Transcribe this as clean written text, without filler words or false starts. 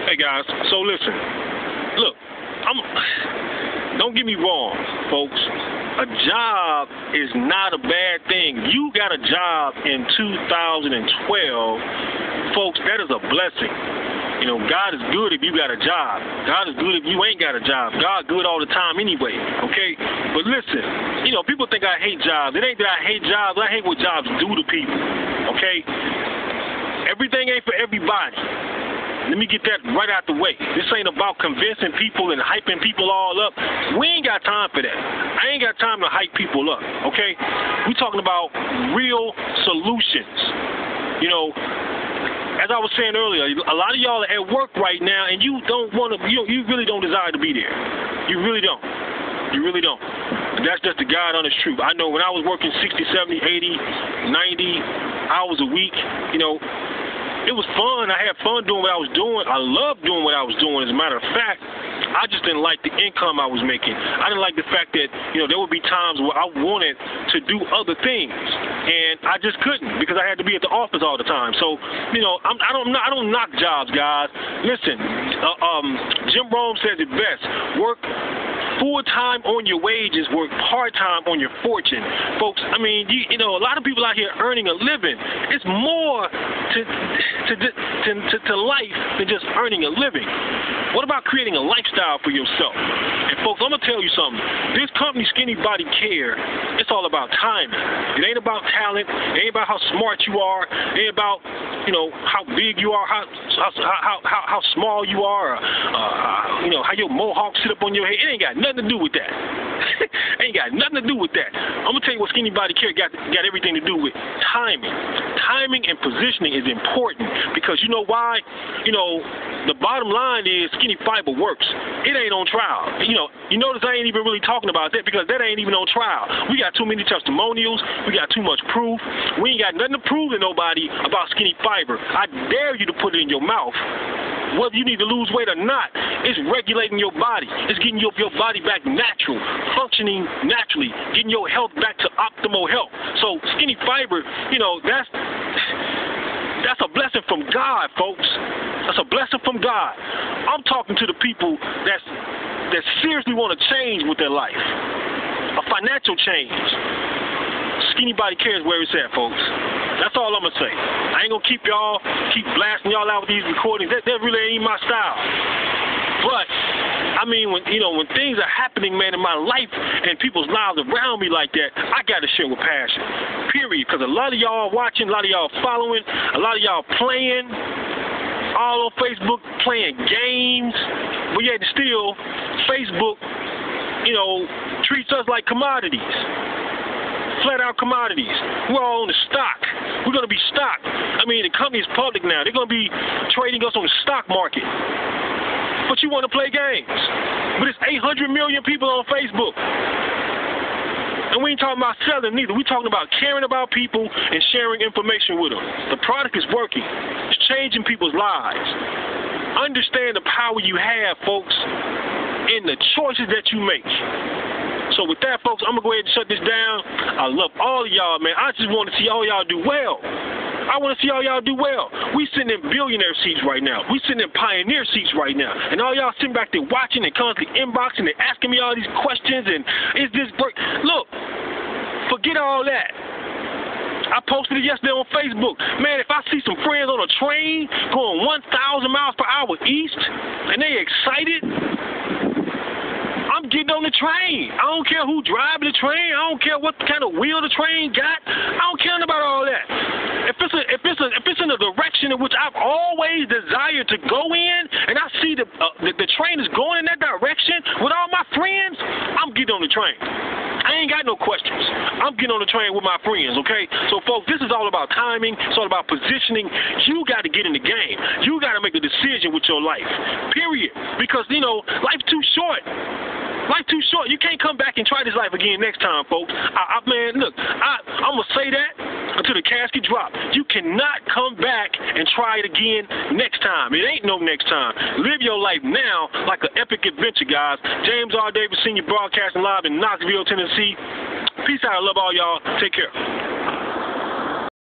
Hey guys, so listen, look, don't get me wrong, folks. A job is not a bad thing. You got a job in 2012, folks, that is a blessing. You know, God is good if you got a job. God is good if you ain't got a job. God good all the time anyway, okay? But listen, you know, people think I hate jobs. It ain't that I hate jobs. I hate what jobs do to people, okay? Everything ain't for everybody. Let me get that right out the way. This ain't about convincing people and hyping people all up. We ain't got time for that. I ain't got time to hype people up, okay? We talking about real solutions. You know, as I was saying earlier, a lot of y'all are at work right now, and you don't want to. You really don't desire to be there. You really don't. You really don't. And that's just the God honest truth. I know when I was working 60, 70, 80, 90 hours a week, you know, it was fun. I had fun doing what I was doing. I loved doing what I was doing. As a matter of fact, I just didn't like the income I was making. I didn't like the fact that, you know, there would be times where I wanted to do other things, and I just couldn't because I had to be at the office all the time. So, you know, I don't knock jobs, guys. Listen, Jim Rome says it best: work full-time on your wages, work part-time on your fortune. Folks, I mean, you know, a lot of people out here earning a living. It's more to life than just earning a living. What about creating a lifestyle for yourself? And folks, I'm going to tell you something. This company, Skinny Body Care, it's all about timing. It ain't about talent. It ain't about how smart you are. It ain't about, you know, how big you are, how small you are, you know, how your mohawk sit up on your head. It ain't got nothing to do with that. Ain't got nothing to do with that. I'm going to tell you what Skinny Body Care got everything to do with timing. Timing and positioning is important because you know why? You know, the bottom line is Skinny Fiber works. It ain't on trial. You notice I ain't even really talking about that because that ain't even on trial. We got too many testimonials. We got too much proof. We ain't got nothing to prove to nobody about Skinny Fiber. I dare you to put it in your mouth. Whether you need to lose weight or not, it's regulating your body. It's getting your body back natural, functioning naturally, getting your health back to optimal health. So Skinny Fiber, you know, that's a blessing from God, folks. That's a blessing from God. I'm talking to the people that seriously want to change with their life, a financial change. Skinny Body Care is where it's at, folks. That's all I'm going to say. I ain't going to keep blasting y'all out with these recordings. That really ain't my style. But, I mean, when things are happening, man, in my life and people's lives around me like that, I got to share with passion, period. Because a lot of y'all watching, a lot of y'all following, a lot of y'all playing, all on Facebook, playing games. But yet still, Facebook, you know, treats us like commodities. Flat out commodities. We're all on the stock. We're going to be stocked. I mean, the company's public now. They're going to be trading us on the stock market. But you want to play games. But it's 800 million people on Facebook. And we ain't talking about selling neither. We're talking about caring about people and sharing information with them. The product is working. It's changing people's lives. Understand the power you have, folks, in the choices that you make. So with that, folks, I'm going to go ahead and shut this down. I love all of y'all, man. I just want to see all y'all do well. I want to see all y'all do well. We sitting in billionaire seats right now. We sitting in pioneer seats right now. And all y'all sitting back there watching and constantly inboxing and asking me all these questions and is this break? Look, forget all that. I posted it yesterday on Facebook. Man, if I see some friends on a train going 1,000 miles per hour east and they excited, I'm getting on the train. I don't care who driving the train. I don't care what kind of wheel the train got. I don't care about all that. If it's in a direction in which I've always desired to go in, and I see the train is going in that direction with all my friends, I'm getting on the train. I ain't got no questions. I'm getting on the train with my friends, okay? So, folks, this is all about timing. It's all about positioning. You got to get in the game. You got to make a decision with your life, period. Because, you know, life's too short. Life's too short. You can't come back and try this life again next time, folks. Man, look, I'm going to say that until the casket drops. You cannot come back and try it again next time. It ain't no next time. Live your life now like an epic adventure, guys. James R. Davis, Senior Broadcasting Live in Knoxville, Tennessee. Peace out. I love all y'all. Take care.